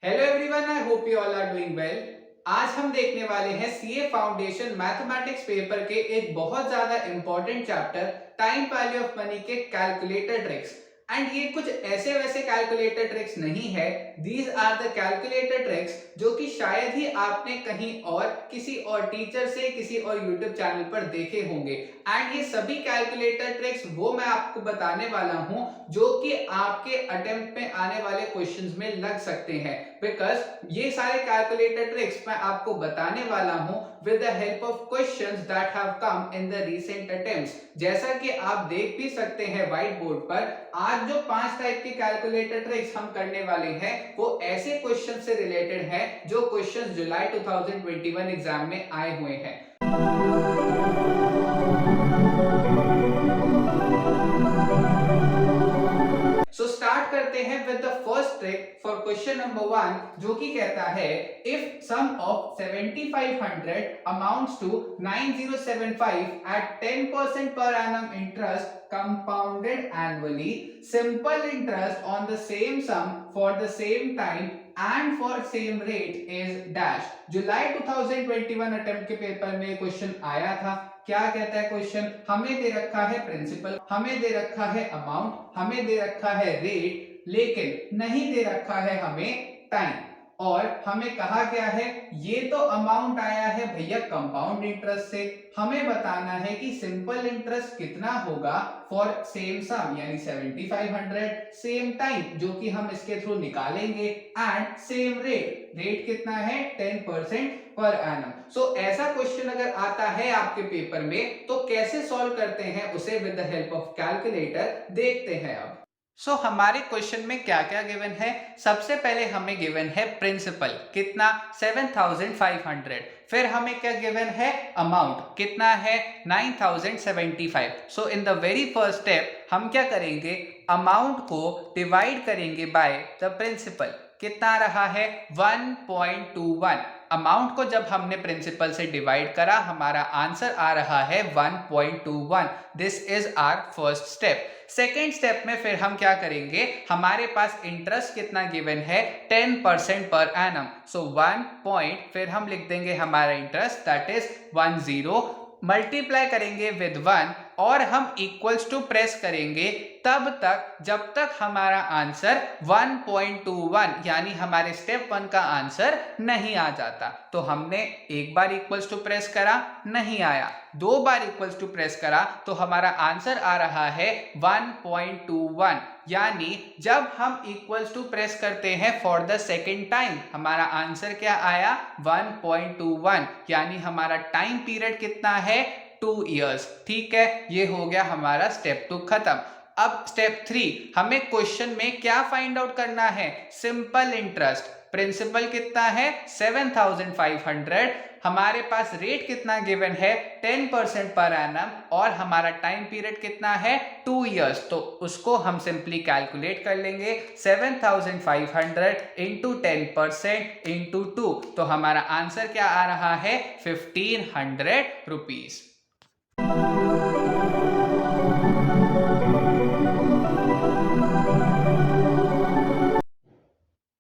Hello everyone, I hope you all are doing well. आज हम देखने वाले हैं सीए फाउंडेशन मैथमेटिक्स पेपर के एक बहुत ज्यादा important chapter time value of money के कैलकुलेटर ट्रिक्स। एंड ये कुछ ऐसे वैसे कैलकुलेटर ट्रिक्स नहीं है, these are the calculator tricks जो कि शायद ही आपने कहीं और किसी और टीचर से किसी और यूट्यूब चैनल पर देखे होंगे। एंड ये सभी कैलकुलेटर ट्रिक्स वो मैं आपको बताने वाला हूं जो कि आपके अटेम्प्ट में आने वाले क्वेश्चंस में लग सकते हैं। बिकॉज ये सारे कैलकुलेटर ट्रिक्स मैं आपको बताने वाला हूं with the help of questions that have come in the recent attempts. जैसा कि आप देख भी सकते हैं व्हाइट बोर्ड पर, आज जो 5 टाइप के कैलकुलेटर ट्रिक्स हम करने वाले हैं वो ऐसे क्वेश्चन से रिलेटेड है जो क्वेश्चंस जुलाई 2021 एग्जाम में आए हुए हैं। सो स्टार्ट करते हैं with the first trick for question number 1, जो कि कहता है if sum of 7500 amounts to 9075 at 10% per annum interest compounded annually, simple interest on the same sum for the same time and for same rate is dash। July 2021 attempt के paper में question आया था। क्या कहता है question? हमें दे रखा है प्रिंसिपल, हमें दे रखा है अमाउंट, हमें दे रखा है रेट, लेकिन नहीं दे रखा है हमें टाइम। और हमें कहा गया है ये तो अमाउंट आया है भैया कंपाउंड इंटरेस्ट से, हमें बताना है कि सिंपल इंटरेस्ट कितना होगा फॉर सेम सम यानी 7500, सेम टाइम जो कि हम इसके थ्रू निकालेंगे, एंड सेम रेट, रेट कितना है 10% पर एनम। सो ऐसा क्वेश्चन अगर आता है आपके पेपर में तो कैसे सॉल्व करते हैं उसे with the help of calculator, देखते हैं अब। हमारे क्वेश्चन में क्या क्या गिवन है? सबसे पहले हमें गिवन है प्रिंसिपल कितना 7500, फिर हमें क्या गिवन है अमाउंट कितना है 9075। So in the very first step हम क्या करेंगे, अमाउंट को डिवाइड करेंगे बाय द प्रिंसिपल। कितना रहा है 1.21। अमाउंट को जब हमने प्रिंसिपल से डिवाइड करा हमारा आंसर आ रहा है 1.21। This is our first step. Second step में फिर हम क्या करेंगे, हमारे पास इंटरेस्ट कितना गिवन है 10% पर एनम। सो 1 पॉइंट फिर हम लिख देंगे हमारा इंटरेस्ट दैट इज 10, मल्टीप्लाई करेंगे विद 1 और हम इक्वल्स टू प्रेस करेंगे तब तक जब तक हमारा आंसर 1.21 यानी हमारे स्टेप 1 का आंसर नहीं आ जाता। तो हमने एक बार इक्वल्स टू प्रेस करा, नहीं आया, दो बार इक्वल्स टू प्रेस करा तो हमारा आंसर आ रहा है 1.21। यानी जब हम इक्वल्स टू प्रेस करते हैं फॉर द सेकेंड टाइम हमारा आंसर क्या आया 1.21, यानी हमारा टाइम पीरियड कितना है 2 इयर्स। ठीक है, ये हो गया हमारा स्टेप 2 खत्म। अब स्टेप 3, हमें क्वेश्चन में क्या फाइंड आउट करना है, सिंपल इंटरेस्ट। प्रिंसिपल कितना है 7500, हमारे पास रेट कितना गिवन है 10% पर एनम और हमारा टाइम पीरियड कितना है 2 इयर्स। तो उसको हम सिंपली कैलकुलेट कर लेंगे 7500 इंटू 10% इंटू 2, तो हमारा आंसर क्या आ रहा है 1500 रुपीज।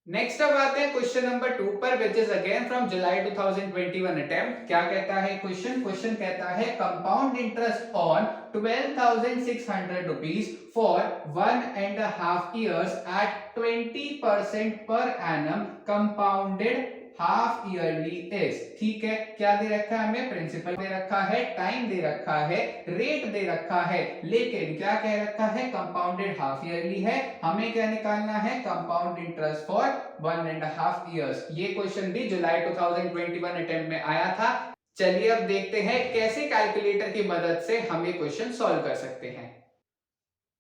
नेक्स्ट अब आते हैं क्वेश्चन नंबर 2 पर, which is again from July 2021 attempt. क्या कहता है क्वेश्चन कहता है compound interest on 12,600 rupees for 1.5 years at 20% per annum compounded half yearly is. ठीक है, क्या दे रखा है हमें, प्रिंसिपल दे रखा है, टाइम दे रखा है, रेट दे रखा है, लेकिन क्या कह रखा है कंपाउंडेड हाफ ईयरली है। हमें क्या निकालना है, कंपाउंड इंटरेस्ट फॉर 1.5 years। ये क्वेश्चन भी जुलाई 2021 अटेम्प्ट में आया था। चलिए अब देखते हैं कैसे कैलकुलेटर की मदद से हम ये क्वेश्चन सॉल्व कर सकते हैं।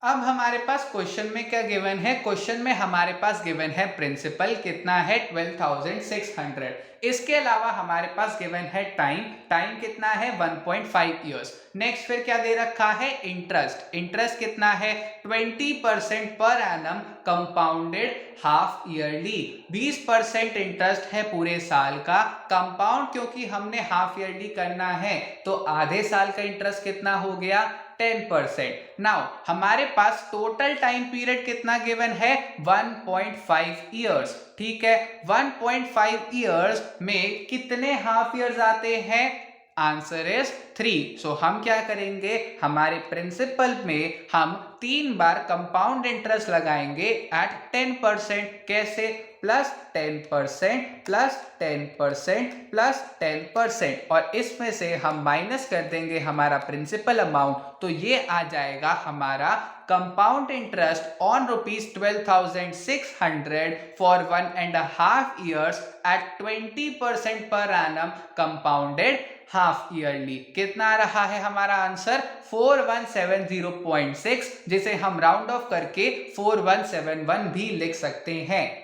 अब हमारे पास क्वेश्चन में क्या गिवन है, क्वेश्चन में हमारे पास गिवन है प्रिंसिपल कितना है 12,600। इसके अलावा हमारे पास गिवन है टाइम, टाइम कितना है 1.5 इयर्स। नेक्स्ट फिर क्या दे रखा है इंटरेस्ट, इंटरेस्ट कितना है 20% per annum compounded half yearly. 20% interest है पूरे साल का, कंपाउंड क्योंकि हमने हाफ ईयरली करना है तो आधे साल का इंटरेस्ट कितना हो गया 10%। नाउ हमारे पास टोटल टाइम पीरियड कितना गिवन है 1.5 ईयर्स। ठीक है, 1.5 ईयर्स में कितने हाफ ईयर्स आते हैं? Answer is 3। सो हम क्या करेंगे, हमारे प्रिंसिपल में हम 3 बार कंपाउंड इंटरेस्ट लगाएंगे एट 10%। कैसे? प्लस 10% प्लस 10% प्लस 10%, और इसमें से हम माइनस कर देंगे हमारा प्रिंसिपल अमाउंट, तो ये आ जाएगा हमारा compound interest on ₹12,600 for 1.5 years at 20% per annum compounded half yearly. कितना आ रहा है हमारा आंसर? 4170.6, जिसे हम राउंड ऑफ करके 4171 भी लिख सकते हैं।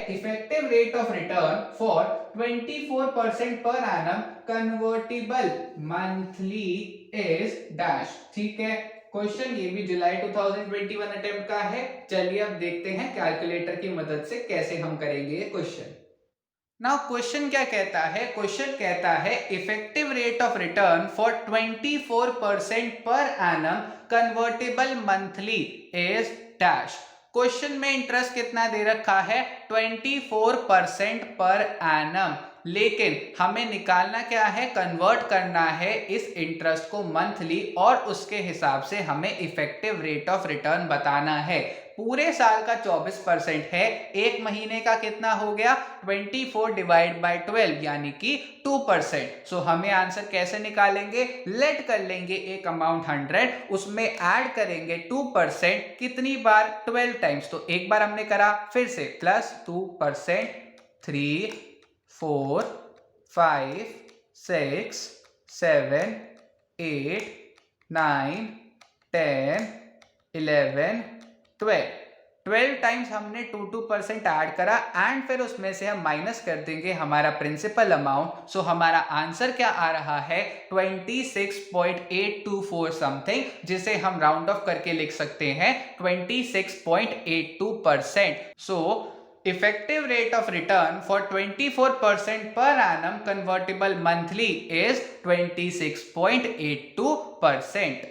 Effective rate of return for 24% per annum convertible monthly is dash। ठीक है, क्वेश्चन ये भी जुलाई 2021 अटेम्प्ट का है। चलिए अब देखते हैं कैलकुलेटर की मदद से कैसे हम करेंगे ये क्वेश्चन। नाउ क्वेश्चन क्या कहता है? क्वेश्चन कहता है effective rate of return for 24% per annum convertible monthly is dash. Question में इंटरेस्ट कितना दे रखा है? 24% पर एनम, लेकिन हमें निकालना क्या है? कन्वर्ट करना है इस इंटरेस्ट को मंथली, और उसके हिसाब से हमें इफेक्टिव रेट ऑफ रिटर्न बताना है। पूरे साल का 24% है, एक महीने का कितना हो गया? 24 डिवाइड बाय 12 यानी कि 2%। सो हमें आंसर कैसे निकालेंगे? लेट कर लेंगे एक अमाउंट 100, उसमें ऐड करेंगे 2%। कितनी बार? 12 टाइम्स। तो एक बार हमने करा, फिर से प्लस 2%, 3 4 5 6 7 8 9 10 11 12 टाइम्स हमने 2% ऐड करा, एंड फिर उसमें से हम माइनस कर देंगे हमारा प्रिंसिपल अमाउंट। सो हमारा आंसर क्या आ रहा है? 26.824 समथिंग, जिसे हम राउंड ऑफ करके लिख सकते हैं 26.82%। सो effective rate of return for 24% per annum convertible monthly is 26.82%।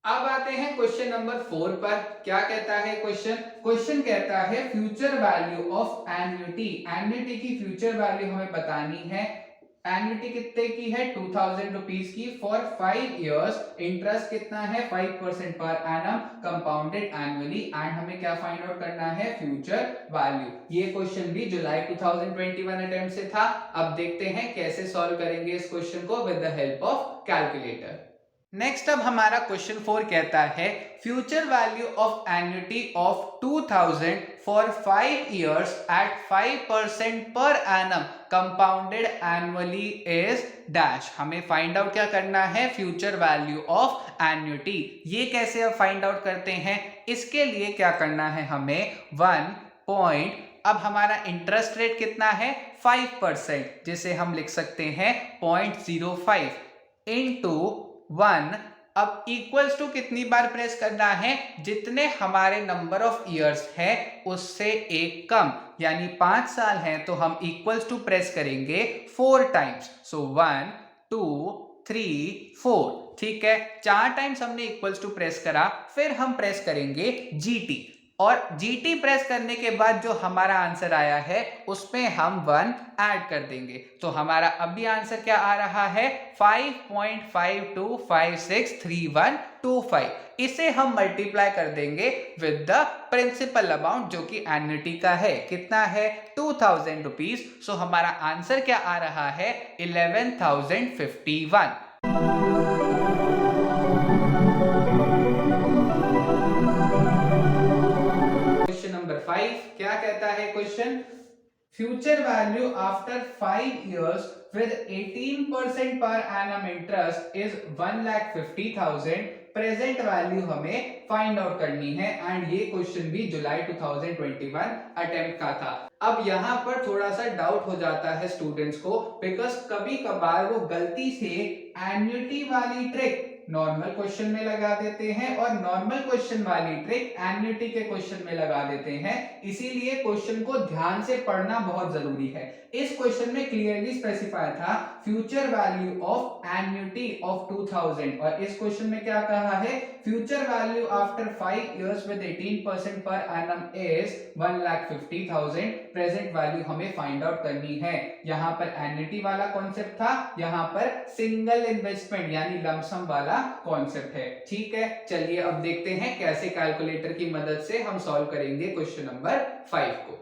अब आते हैं क्वेश्चन नंबर 4 पर। क्या कहता है क्वेश्चन? क्वेश्चन कहता है future value of annuity. Annuity की फ्यूचर वैल्यू हमें बतानी है। एन्युटी कितने की है? 2000 रुपीज की फॉर 5 इयर्स। इंटरेस्ट कितना है? 5% per annum compounded annually, and हमें क्या फाइंड आउट करना है? Future value. ये क्वेश्चन भी जुलाई 2021 अटेम्प्ट से था। अब देखते हैं कैसे सॉल्व करेंगे इस क्वेश्चन को with the help of calculator. Next अब हमारा क्वेश्चन 4 कहता है future value of annuity of 2000 for 5 years at 5% per annum compounded annually is dash. हमें फाइंड आउट क्या करना है? Future value of annuity. ये कैसे अब फाइंड आउट करते हैं? इसके लिए क्या करना है हमें? 1 पॉइंट, अब हमारा इंटरेस्ट रेट कितना है? 5%, जिसे हम लिख सकते हैं 0.05 इनटू 1। अब इक्वल्स टू कितनी बार प्रेस करना है? जितने हमारे नंबर ऑफ इयर्स है उससे एक कम, यानी 5 साल हैं तो हम इक्वल्स टू प्रेस करेंगे 4 टाइम्स। सो 1 2 3 4। ठीक है, 4 टाइम्स हमने इक्वल्स टू प्रेस करा, फिर हम प्रेस करेंगे GT, और GT प्रेस करने के बाद जो हमारा आंसर आया है उसमें हम 1 ऐड कर देंगे। तो हमारा अभी आंसर क्या आ रहा है? 5.52563125। इसे हम मल्टीप्लाई कर देंगे विद द प्रिंसिपल अमाउंट जो कि एन्युटी का है। कितना है? 2000 रुपीज। सो हमारा आंसर क्या आ रहा है? 11,051। नंबर 5 क्या कहता है question? Future value after 5 years with 18% पर annum interest is 1,50,000। Present value हमें फाइंड आउट करनी है, एंड ये क्वेश्चन भी जुलाई 2021 अटेम्प्ट का था। अब यहां पर थोड़ा सा डाउट हो जाता है स्टूडेंट्स को, बिकॉज कभी कभार वो गलती से एन्युटी वाली ट्रिक नॉर्मल क्वेश्चन में लगा देते हैं और नॉर्मल क्वेश्चन वाली ट्रिक एन्युटी के क्वेश्चन में लगा देते हैं। इसीलिए क्वेश्चन को ध्यान से पढ़ना बहुत जरूरी है। इस क्वेश्चन में क्लियरली स्पेसिफाई था future value of annuity of 2000 और इस क्वेश्चन में क्या कहा है, future value after 5 years with 18% per annum is 1,50,000। Present value हमें फाइंड आउट करनी है। यहाँ पर एन्युटी वाला कॉन्सेप्ट था, यहाँ पर सिंगल इन्वेस्टमेंट यानी लमसम वाला कॉन्सेप्ट है। ठीक है, चलिए अब देखते हैं कैसे कैलकुलेटर की मदद से हम सॉल्व करेंगे क्वेश्चन नंबर 5 को।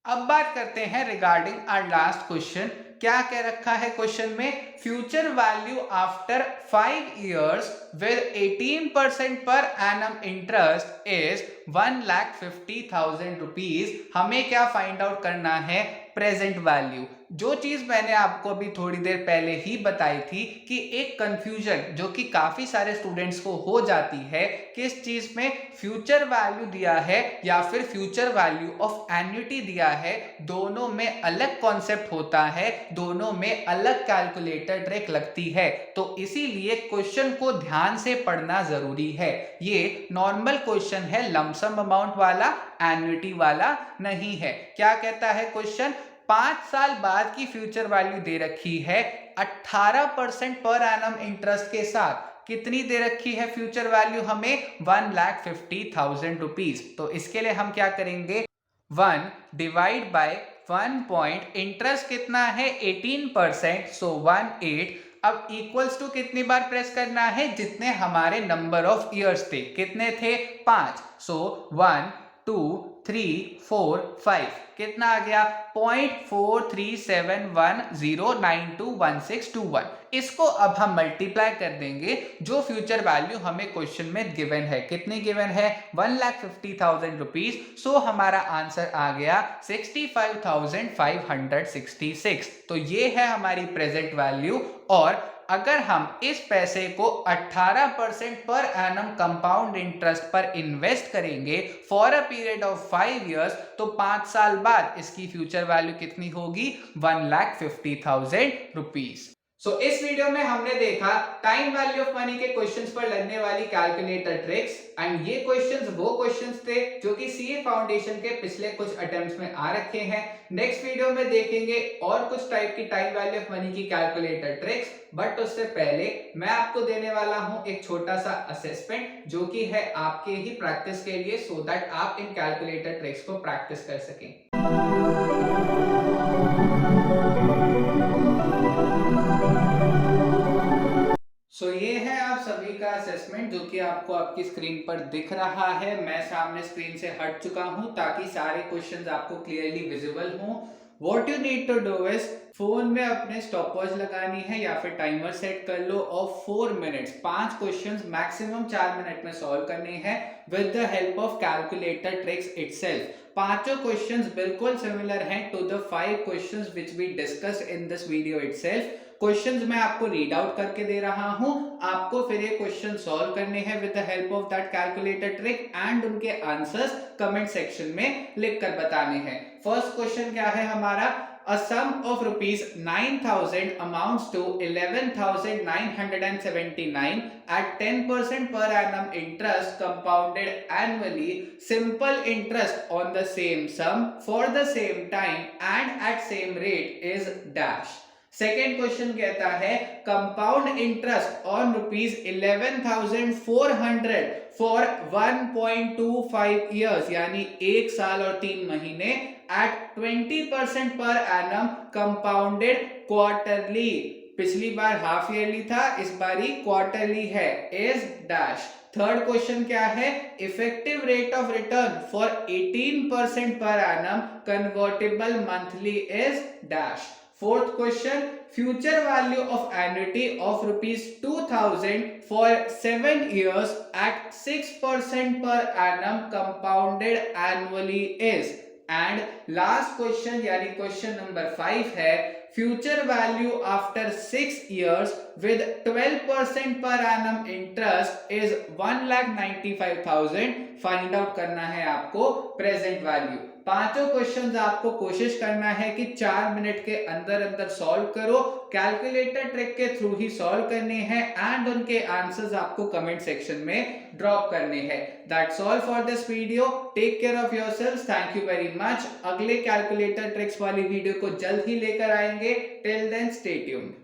अब बात करते हैं रिगार्डिंग आवर लास्ट क्वेश्चन। क्या कह रखा है क्वेश्चन में, future value after 5 years with 18% पर एनम इंटरेस्ट इज 1,50,000 रुपीज। हमें क्या फाइंड आउट करना है, प्रेजेंट वैल्यू। जो चीज मैंने आपको अभी थोड़ी देर पहले ही बताई थी कि एक कंफ्यूजन जो कि काफी सारे स्टूडेंट्स को हो जाती है, किस चीज में फ्यूचर वैल्यू दिया है या फिर फ्यूचर वैल्यू ऑफ एन्युटी दिया है, दोनों में अलग कॉन्सेप्ट होता है, दोनों में अलग कैलकुलेटर ट्रिक लगती है। तो इसीलिए क्वेश्चन को ध्यान से पढ़ना जरूरी है। ये नॉर्मल क्वेश्चन है, लमसम अमाउंट वाला, एन्युटी वाला नहीं है। क्या कहता है क्वेश्चन, 5 साल बाद की फ्यूचर वैल्यू दे रखी है 18% पर एनम इंटरेस्ट के साथ। कितनी दे रखी है फ्यूचर वैल्यू हमें, 1,50,000 रुपीज। तो इसके लिए हम क्या करेंगे, 1 डिवाइड बाय 1 पॉइंट, इंटरेस्ट कितना है 18%, सो 18। अब इक्वल्स टू कितनी बार प्रेस करना है, जितने हमारे नंबर ऑफ इयर्स थे, कितने थे 5, सो 1 2 3 4 5, कितना आ गया 0.4371092161। इसको अब हम मल्टीप्लाई कर देंगे जो फ्यूचर वैल्यू हमें क्वेश्चन में गिवन है। कितनी गिवन है, 1,50,000 रुपीज। सो हमारा आंसर आ गया 65,566। तो ये है हमारी प्रेजेंट वैल्यू। और अगर हम इस पैसे को 18% पर एनम कंपाउंड इंटरेस्ट पर इन्वेस्ट करेंगे for a period of 5 years, तो 5 साल बाद इसकी फ्यूचर वैल्यू कितनी होगी, 1,50,000 रुपीज। सो इस वीडियो में हमने देखा टाइम वैल्यू ऑफ मनी के क्वेश्चंस पर लगने वाली कैलकुलेटर ट्रिक्स। एंड ये क्वेश्चंस वो क्वेश्चंस थे जो कि सीए फाउंडेशन के पिछले कुछ अटेम्प्ट्स में आ रखे हैं। नेक्स्ट वीडियो में देखेंगे और कुछ टाइप की टाइम वैल्यू ऑफ मनी की कैलकुलेटर ट्रिक्स। बट उससे पहले मैं आपको देने वाला हूं एक छोटा सा असेसमेंट जो कि है आपके ही प्रैक्टिस के लिए, सो दैट आप इन कैलकुलेटर ट्रिक्स को प्रैक्टिस कर सकें। सो ये है आप सभी का असेसमेंट जो कि आपको आपकी स्क्रीन पर दिख रहा है। मैं सामने स्क्रीन से हट चुका हूं ताकि सारे क्वेश्चंस आपको क्लियरली विजिबल हों। What you need to do is, phone में अपने स्टॉपवॉच लगानी है या फिर टाइमर सेट कर लो और 4 मिनट्स 5 क्वेश्चंस मैक्सिमम 4 मिनट में सॉल्व करने हैं with the help of calculator tricks itself. पांचों क्वेश्चंस बिल्कुल सिमिलर हैं to the 5 questions which we discussed in this video itself. Questions मैं आपको रीड आउट करके दे रहा हूं, आपको फिर ये क्वेश्चन सॉल्व करने हैं with the help of that calculator trick and उनके आंसर्स कमेंट सेक्शन में लिखकर बताने हैं। फर्स्ट क्वेश्चन क्या है हमारा, a sum of rupees 9,000 amounts to 11,979 at 10% per annum interest compounded annually. Simple interest on the same sum for the same time and at same rate is dash. Second question कहता है compound interest on rupees 11,400 for 1.25 years यानी 1 साल और 3 महीने eight 20% per annum compounded quarterly. पिछली बार half yearly था, इस बारी क्वार्टरली है, इज डैश। थर्ड क्वेश्चन क्या है, effective rate of return for 18% per annum convertible monthly is dash. Fourth question, future value of annuity of rupees 2,000 for 7 years at 6% per annum compounded annually is. And last question यानी question number 5 है, future value after 6 years with 12% per annum interest is 1,95,000। Find out करना है आपको present value. पांचों questions आपको कोशिश करना है कि 4 मिनट के अंदर अंदर सॉल्व करो, कैलकुलेटर ट्रिक के थ्रू ही सॉल्व करने हैं एंड उनके आंसर्स आपको कमेंट सेक्शन में ड्रॉप करने हैं। That's all for this video, take care of yourselves, thank you very much. अगले कैलकुलेटर ट्रिक्स वाली वीडियो को जल्द ही लेकर आएंगे, टिल देन स्टे ट्यून्ड।